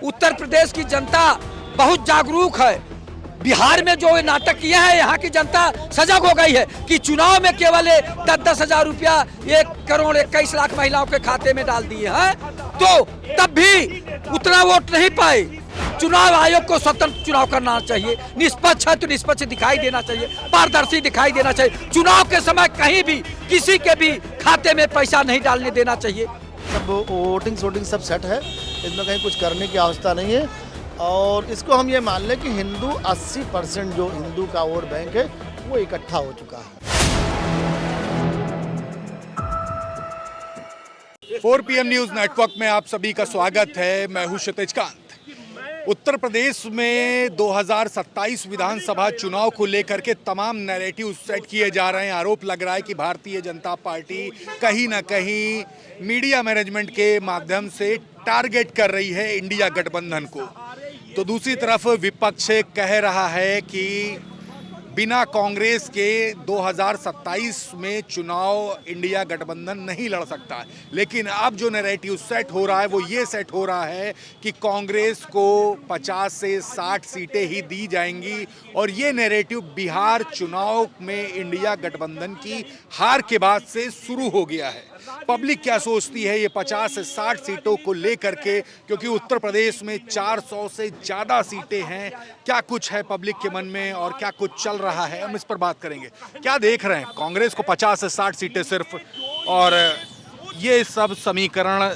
उत्तर प्रदेश की जनता बहुत जागरूक है। बिहार में जो नाटक किया है, यहाँ की जनता सजग हो गई है कि चुनाव में केवल 10-10 हजार रुपया 1,21,00,000 महिलाओं के खाते में डाल दिए हैं, तो तब भी उतना वोट नहीं पाए। चुनाव आयोग को स्वतंत्र चुनाव करना चाहिए, निष्पक्ष है तो निष्पक्ष दिखाई देना चाहिए, पारदर्शी दिखाई देना चाहिए। चुनाव के समय कहीं भी किसी के भी खाते में पैसा नहीं डालने देना चाहिए। सब वोटिंग सब सेट है, इसमें कहीं कुछ करने की आवश्यकता नहीं है। और इसको हम ये मान लें कि हिंदू 80% जो हिंदू का वोट बैंक है वो इकट्ठा हो चुका है। 4 PM न्यूज़ नेटवर्क में आप सभी का स्वागत है। मैं हूं क्षितिज कांत। उत्तर प्रदेश में 2027 विधानसभा चुनाव को लेकर के तमाम नैरेटिव सेट किए जा रहे हैं। आरोप लग रहा है कि भारतीय जनता पार्टी कहीं ना कहीं मीडिया मैनेजमेंट के माध्यम से टारगेट कर रही है इंडिया गठबंधन को। तो दूसरी तरफ विपक्ष कह रहा है कि बिना कांग्रेस के 2027 में चुनाव इंडिया गठबंधन नहीं लड़ सकता। लेकिन अब जो नैरेटिव सेट हो रहा है वो ये सेट हो रहा है कि कांग्रेस को 50 से 60 सीटें ही दी जाएंगी। और ये नैरेटिव बिहार चुनाव में इंडिया गठबंधन की हार के बाद से शुरू हो गया है। पब्लिक क्या सोचती है ये 50 से 60 सीटों को लेकर के, क्योंकि उत्तर प्रदेश में 400 से ज़्यादा सीटें हैं। क्या कुछ है पब्लिक के मन में और क्या कुछ चल रहा है, हम इस पर बात करेंगे। क्या देख रहे हैं कांग्रेस को 50 से 60 सीटें सिर्फ, और ये सब समीकरण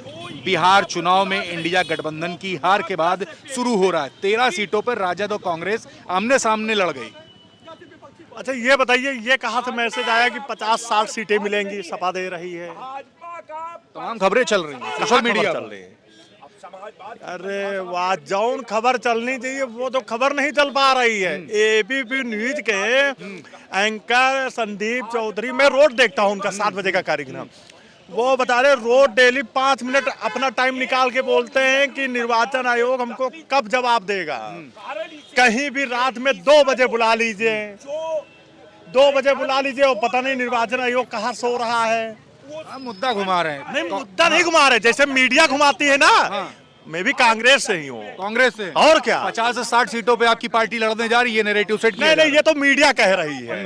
बिहार चुनाव में इंडिया गठबंधन की हार के बाद शुरू हो रहा है। 13 सीटों पर राजद और कांग्रेस आमने सामने लड़ गई। अच्छा ये बताइए, ये कहाँ से मैसेज आया कि 50-60 सीटें मिलेंगी, सपा दे रही है? तमाम खबरें चल रही हैं सोशल मीडिया चल रही है। अरे वाह, जौन खबर चलनी चाहिए वो तो खबर नहीं चल पा रही है। ABP न्यूज के एंकर संदीप चौधरी, मैं रोज देखता हूँ उनका 7 बजे का कार्यक्रम, वो बता रहे रोज डेली 5 मिनट अपना टाइम निकाल के बोलते हैं कि निर्वाचन आयोग हमको कब जवाब देगा। कहीं भी रात में 2 बजे बुला लीजिए, 2 बजे बुला लीजिए, वो पता नहीं निर्वाचन आयोग कहाँ सो रहा है। मुद्दा घुमा रहे हैं। नहीं, मुद्दा नहीं घुमा रहे, जैसे मीडिया घुमाती है ना। हाँ। मैं भी कांग्रेस से ही हूँ। कांग्रेस से? और क्या, 50 से 60 सीटों पे आपकी पार्टी लड़ने जा रही है, नैरेटिव सेट किया। नहीं, ये तो मीडिया कह रही है,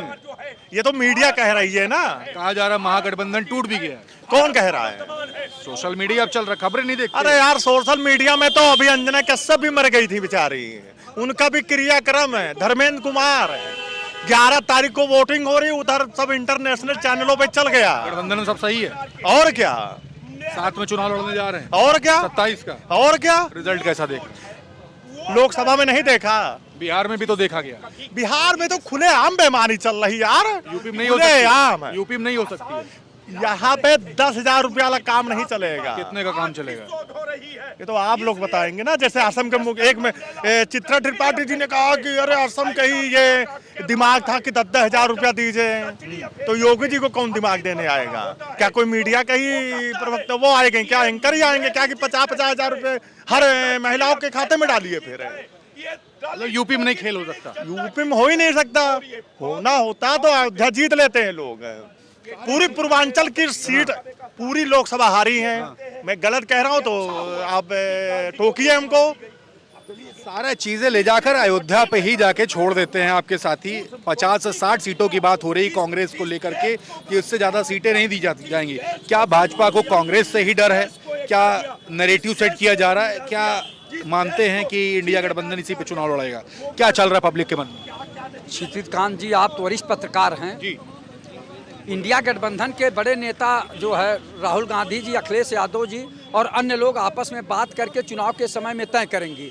ये तो मीडिया कह रही है ना। कहा जा रहा महागठबंधन टूट भी गया। कौन कह रहा है? सोशल मीडिया अब चल रहा, खबरें नहीं देखते? अरे यार, सोशल मीडिया में तो अभी अंजना कश्यप भी मर गई थी बेचारी, उनका भी क्रियाक्रम है। धर्मेंद्र कुमार 11 तारीख को वोटिंग हो रही, उधर सब इंटरनेशनल चैनलों पे चल गया। गठबंधन में सब सही है। और क्या, साथ में चुनाव लड़ने जा रहे हैं। और क्या, 27 का। और क्या, रिजल्ट कैसा देख रहे हैं? लोकसभा में नहीं देखा, बिहार में भी तो देखा गया। बिहार में तो खुलेआम बेईमानी चल रही यार। यूपी में नहीं हो सकती, यूपी में नहीं हो सकती है। यहाँ पे 10,000 रुपया वाला काम नहीं चलेगा। कितने का काम चलेगा ये तो आप लोग बताएंगे ना। जैसे असम के एक में चित्रा त्रिपाठी जी ने कहा कि अरे असम का ही ये दिमाग था कि 10,000 रुपया दीजिए, तो योगी जी को कौन दिमाग देने आएगा? क्या कोई मीडिया का ही प्रवक्ता वो आएंगे क्या? एंकर ही आएंगे क्या कि 50-50 हजार रुपये हर महिलाओं के खाते में डालिए? फिर यूपी में नहीं खेल हो सकता? यूपी में हो ही नहीं सकता। होना होता तो अयोध्या जीत लेते हैं लोग। पूरी पूर्वांचल की सीट पूरी लोकसभा हारी है। मैं गलत कह रहा हूं तो आप टोकिए हमको। सारा चीजें ले जाकर अयोध्या पे ही जाके छोड़ देते हैं आपके साथी। 50 से 60 सीटों की बात हो रही कांग्रेस को लेकर के कि उससे ज्यादा सीटें नहीं दी जाएंगी। क्या भाजपा को कांग्रेस से ही डर है? क्या नैरेटिव सेट किया जा रहा है? क्या मानते हैं कि इंडिया गठबंधन इसी पे चुनाव लड़ेगा? क्या चल रहा है पब्लिक के मन में? क्षितिज कांत जी, आप तो वरिष्ठ पत्रकार हैं जी। इंडिया गठबंधन के बड़े नेता जो है राहुल गांधी जी, अखिलेश यादव जी और अन्य लोग आपस में बात करके चुनाव के समय में तय करेंगे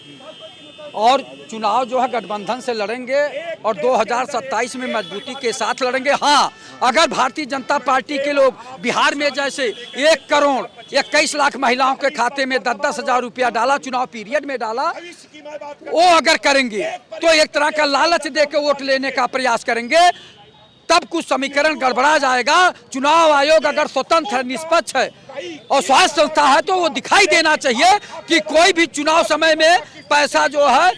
और चुनाव जो है गठबंधन से लड़ेंगे और 2027 में मजबूती के साथ लड़ेंगे। हाँ, अगर भारतीय जनता पार्टी के लोग बिहार में जैसे 1,21,00,000 महिलाओं के खाते में 10-10 हजार रुपया डाला, चुनाव पीरियड में डाला, वो अगर करेंगे तो एक तरह का लालच देकर वोट लेने का प्रयास करेंगे, तब कुछ समीकरण गड़बड़ा जाएगा। चुनाव आयोग अगर स्वतंत्र है, निष्पक्ष है और स्वास्थ्य संस्था है तो वो दिखाई देना चाहिए कि कोई भी चुनाव समय में पैसा जो है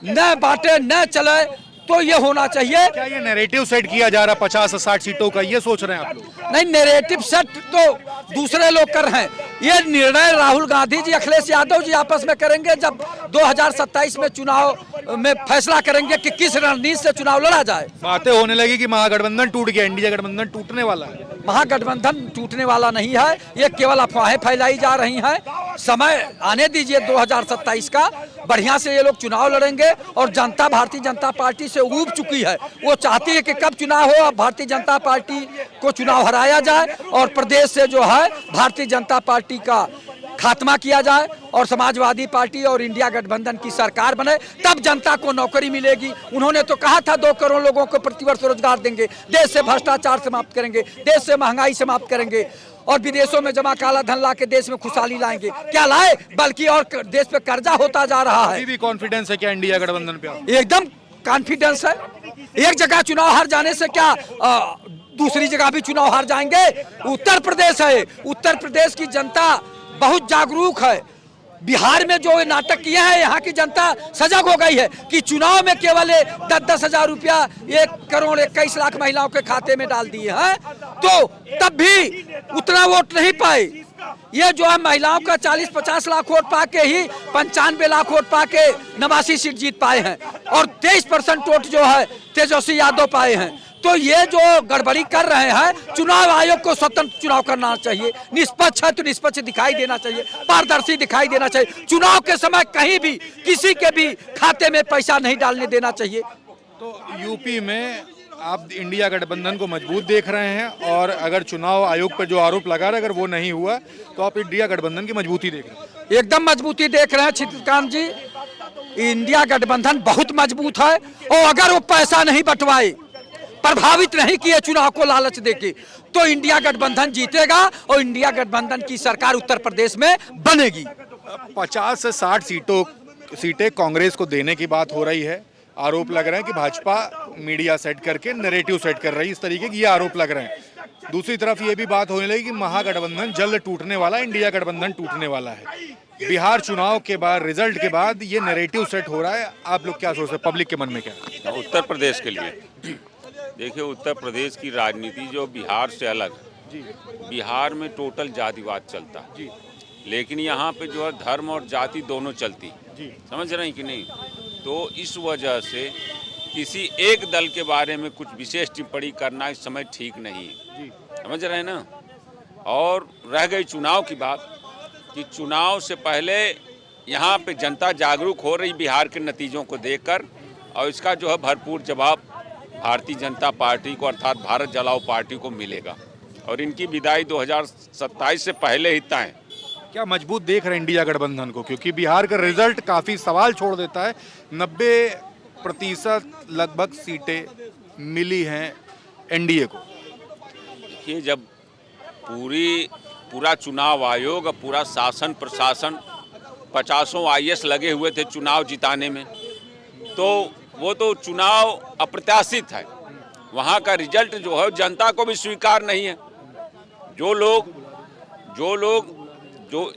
न बांटे, न चले तो ये होना चाहिए। क्या ये नैरेटिव सेट किया जा रहा 50 से 60 सीटों का, ये सोच रहे हैं आप लोग? नहीं, नैरेटिव सेट तो दूसरे लोग कर रहे हैं। ये निर्णय राहुल गांधी जी, अखिलेश यादव जी आपस में करेंगे जब 2027 में चुनाव में फैसला करेंगे कि किस रणनीति से चुनाव लड़ा जाए। बातें होने लगी कि महागठबंधन टूट गया, इंडिया गठबंधन टूटने वाला है। महागठबंधन टूटने वाला नहीं है, ये केवल अफवाहें फैलाई जा रही हैं। समय आने दीजिए 2027 का, बढ़िया से ये लोग चुनाव लड़ेंगे। और जनता भारतीय जनता पार्टी से ऊब चुकी है, वो चाहती है कि कब चुनाव हो, अब भारतीय जनता पार्टी को चुनाव हराया जाए और प्रदेश से जो है भारतीय जनता पार्टी का खात्मा किया जाए और समाजवादी पार्टी और इंडिया गठबंधन की सरकार बने, तब जनता को नौकरी मिलेगी। उन्होंने तो कहा था 2 करोड़ लोगों को प्रतिवर्ष रोजगार देंगे, देश से भ्रष्टाचार समाप्त करेंगे, देश से महंगाई समाप्त करेंगे और विदेशों में जमा काला धन ला के देश में खुशहाली लाएंगे। क्या लाए, बल्कि और देश पे कर्जा होता जा रहा है। अभी भी कॉन्फिडेंस है क्या इंडिया गठबंधन पे? एकदम कॉन्फिडेंस है। एक जगह चुनाव हार जाने से क्या दूसरी जगह भी चुनाव हार जाएंगे? उत्तर प्रदेश है, उत्तर प्रदेश की जनता बहुत जागरूक है। बिहार में जो नाटक किए हैं, यहाँ की जनता सजग हो गई है कि चुनाव में केवल 10-10 हजार रुपया 1 करोड़ 21 लाख महिलाओं के खाते में डाल दिए हैं, तो तब भी उतना वोट नहीं पाए। ये जो है महिलाओं का 40-50 लाख वोट पाके ही 95 लाख वोट पाके 89 सीट जीत पाए हैं और 23% वोट जो है तेजस्वी यादव पाए हैं। तो ये जो गड़बड़ी कर रहे हैं, चुनाव आयोग को स्वतंत्र चुनाव करना चाहिए। निष्पक्ष है तो निष्पक्ष दिखाई देना चाहिए, पारदर्शी दिखाई देना चाहिए। चुनाव के समय कहीं भी किसी के भी खाते में पैसा नहीं डालने देना चाहिए। तो यूपी में आप इंडिया गठबंधन को मजबूत देख रहे हैं और अगर चुनाव आयोग पर जो आरोप लगा रहे, अगर वो नहीं हुआ तो आप इंडिया गठबंधन की मजबूती देख रहे हैं? एकदम मजबूती देख रहे हैं चित्रकांत जी। इंडिया गठबंधन बहुत मजबूत है और अगर वो पैसा नहीं बंटवाए, प्रभावित नहीं किए चुनाव को लालच देके, तो इंडिया गठबंधन जीतेगा और इंडिया गठबंधन की सरकार उत्तर प्रदेश में बनेगी। 50 से 60 सीटें कांग्रेस को देने की बात हो रही है। आरोप लग रहे हैं कि भाजपा मीडिया सेट करके नैरेटिव सेट कर रही है, इस तरीके की ये आरोप लग रहे हैं। दूसरी तरफ ये भी बात होने लगी कि महागठबंधन जल्द टूटने वाला है, इंडिया गठबंधन टूटने वाला है। बिहार चुनाव के बाद, रिजल्ट के बाद ये नैरेटिव सेट हो रहा है। आप लोग क्या सोचते हैं, पब्लिक के मन में क्या है? उत्तर प्रदेश के लिए देखिए, उत्तर प्रदेश की राजनीति जो बिहार से अलग है। बिहार में टोटल जातिवाद चलता है, लेकिन यहाँ पे जो है धर्म और जाति दोनों चलती, समझ रहे हैं कि नहीं? तो इस वजह से किसी एक दल के बारे में कुछ विशेष टिप्पणी करना इस समय ठीक नहीं है, समझ रहे हैं ना? और रह गई चुनाव की बात, कि चुनाव से पहले यहाँ पे जनता जागरूक हो रही बिहार के नतीजों को देखकर, और इसका जो है भरपूर जवाब भारतीय जनता पार्टी को अर्थात भारत जलाओ पार्टी को मिलेगा और इनकी विदाई 2027 से पहले ही तय। क्या मजबूत देख रहे हैं इंडिया गठबंधन को? क्योंकि बिहार का रिजल्ट काफ़ी सवाल छोड़ देता है। 90% लगभग सीटें मिली हैं एनडीए को। देखिए, जब पूरा चुनाव आयोग और पूरा शासन प्रशासन 50 IAS लगे हुए थे चुनाव जिताने में, तो वो तो चुनाव अप्रत्याशित है। वहाँ का रिजल्ट जो है जनता को भी स्वीकार नहीं है।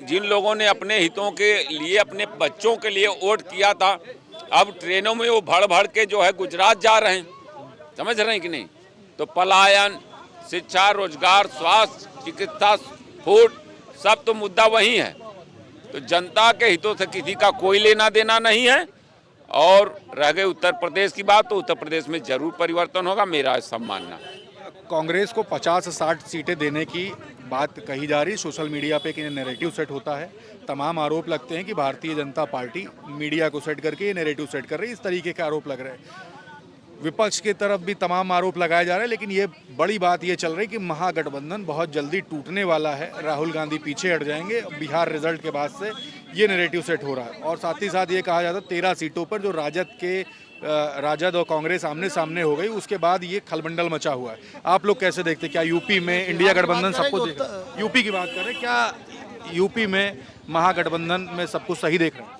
जिन लोगों ने अपने हितों के लिए, अपने बच्चों के लिए वोट किया था, अब ट्रेनों में वो भड़ भड़ के जो है गुजरात जा रहे हैं, समझ रहे हैं कि नहीं? तो पलायन, शिक्षा, रोजगार, स्वास्थ्य, चिकित्सा, फूड, सब तो मुद्दा वही है। तो जनता के हितों से किसी का कोई लेना देना नहीं है। और रह गई उत्तर प्रदेश की बात, तो उत्तर प्रदेश में जरूर परिवर्तन होगा, मेरा ऐसा मानना। कांग्रेस को 50 से 60 सीटें देने की बात कही जा रही है। सोशल मीडिया पे कि नैरेटिव सेट होता है। तमाम आरोप लगते हैं कि भारतीय जनता पार्टी मीडिया को सेट करके ये नैरेटिव सेट कर रही है, इस तरीके के आरोप लग रहे हैं। विपक्ष की तरफ भी तमाम आरोप लगाए जा रहे हैं, लेकिन ये बड़ी बात ये चल रही कि महागठबंधन बहुत जल्दी टूटने वाला है। राहुल गांधी पीछे हट जाएंगे। बिहार रिजल्ट के बाद से ये नैरेटिव सेट हो रहा है। और साथ ही साथ ये कहा जाता है 13 सीटों पर जो राजद और कांग्रेस आमने सामने हो गई, उसके बाद ये खलबंडल मचा हुआ है। आप लोग कैसे देखते हैं? क्या यूपी में इंडिया गठबंधन सबको देख रहा है? यूपी की बात करें, क्या यूपी में महागठबंधन में सब कुछ सही देख रहे हैं?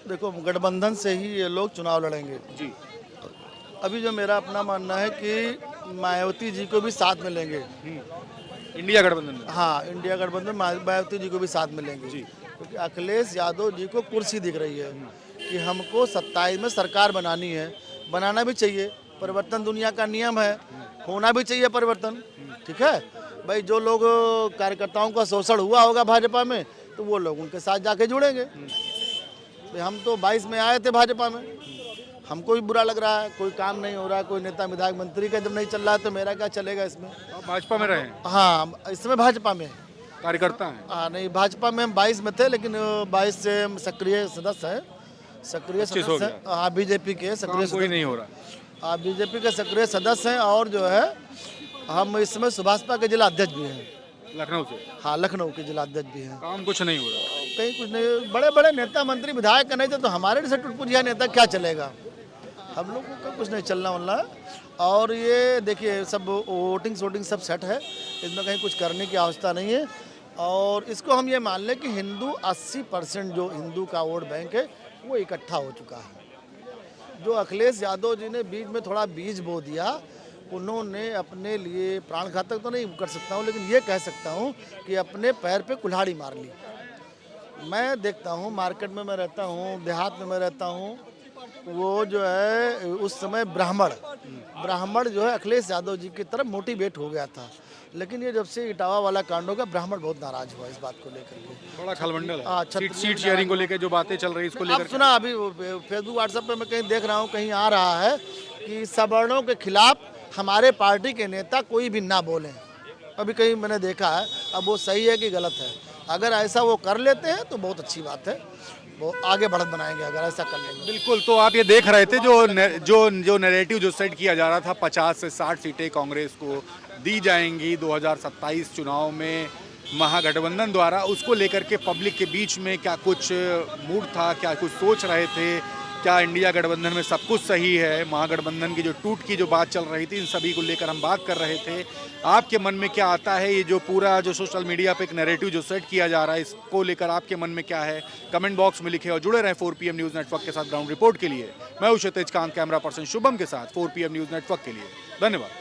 देखो, गठबंधन से ही ये लोग चुनाव लड़ेंगे जी। अभी जो मेरा अपना मानना है कि मायावती जी को भी साथ मिलेंगे। इंडिया गठबंधन में? हाँ, इंडिया गठबंधन मायावती जी को भी साथ मिलेंगे जी। क्योंकि अखिलेश यादव जी को कुर्सी दिख रही है कि हमको 27 में सरकार बनानी है। बनाना भी चाहिए, परिवर्तन दुनिया का नियम है, होना भी चाहिए परिवर्तन, ठीक है भाई। जो लोग कार्यकर्ताओं का शोषण हुआ होगा भाजपा में, तो वो लोग उनके साथ जाके जुड़ेंगे। भाई हम तो 22 में आए थे भाजपा में, हमको भी बुरा लग रहा है, कोई काम नहीं हो रहा है, कोई नेता विधायक मंत्री का जब नहीं चल रहा है तो मेरा क्या चलेगा इसमें। आप भाजपा में रहे हैं, हाँ, इसमें भाजपा में कार्यकर्ता हैं। हाँ नहीं, भाजपा में हम 22 में थे, लेकिन 22 से हम सक्रिय सदस्य हैं, सक्रिय 25 हो सदस्य हैं। हाँ, बीजेपी के सक्रिय कोई सदस्य, नहीं हो रहा। हाँ बीजेपी के सक्रिय सदस्य हैं। और जो है हम इसमें सुभाषपा के जिला अध्यक्ष भी हैं, लखनऊ से हाँ लखनऊ के जिला अध्यक्ष भी हैं। काम कुछ नहीं हो रहा। कहीं कुछ नहीं, बड़े बड़े नेता मंत्री विधायक नहीं थे तो हमारे जैसे टुटपुटिया नेता क्या चलेगा, हम लोगों का कुछ नहीं चलना वाला है। और ये देखिए सब वोटिंग सब सेट है, इसमें कहीं कुछ करने की आवश्यकता नहीं है। और इसको हम ये मान लें कि हिंदू 80% जो हिंदू का वोट बैंक है वो इकट्ठा हो चुका है। जो अखिलेश यादव जी ने बीच में थोड़ा बीज बो दिया, उन्होंने अपने लिए प्राण घातक तो नहीं कर सकता हूँ, लेकिन ये कह सकता हूँ कि अपने पैर पे कुल्हाड़ी मार ली। मैं देखता हूँ, मार्केट में मैं रहता हूँ, देहात में मैं रहता हूँ, वो जो है उस समय ब्राह्मण जो है अखिलेश यादव जी की तरफ मोटिवेट हो गया था, लेकिन ये जब से इटावा वाला कांड होगा ब्राह्मण बहुत नाराज हुआ इस बात को लेकर के। बड़ा खलबंडल हाँ, है। सीट शेयरिंग को लेकर जो बातें चल रही है इसको लेकर अब सुना, अभी फेसबुक व्हाट्सएप पे मैं कहीं देख रहा हूँ, कहीं आ रहा है कि सवर्णों के खिलाफ हमारे पार्टी के नेता कोई भी ना बोलें। अभी कहीं मैंने देखा है, अब वो सही है कि गलत है। अगर ऐसा वो कर लेते हैं तो बहुत अच्छी बात है, वो आगे बढ़त बनाएंगे अगर ऐसा कर लेंगे। बिल्कुल। तो आप ये देख रहे थे जो नैरेटिव जो सेट किया जा रहा था, 50 से 60 सीटें कांग्रेस को दी जाएंगी 2027 चुनाव में महागठबंधन द्वारा, उसको लेकर के पब्लिक के बीच में क्या कुछ मूड था, क्या कुछ सोच रहे थे, क्या इंडिया गठबंधन में सब कुछ सही है, महागठबंधन की जो टूट की जो बात चल रही थी, इन सभी को लेकर हम बात कर रहे थे। आपके मन में क्या आता है, ये जो पूरा जो सोशल मीडिया पे एक नैरेटिव जो सेट किया जा रहा है, इसको लेकर आपके मन में क्या है, कमेंट बॉक्स में लिखे और जुड़े रहें 4PM न्यूज़ नेटवर्क के साथ ग्राउंड रिपोर्ट के लिए। मैं हूं क्षितिज कांत, कैमरा पर्सन शुभम के साथ 4PM न्यूज़ नेटवर्क के लिए। धन्यवाद।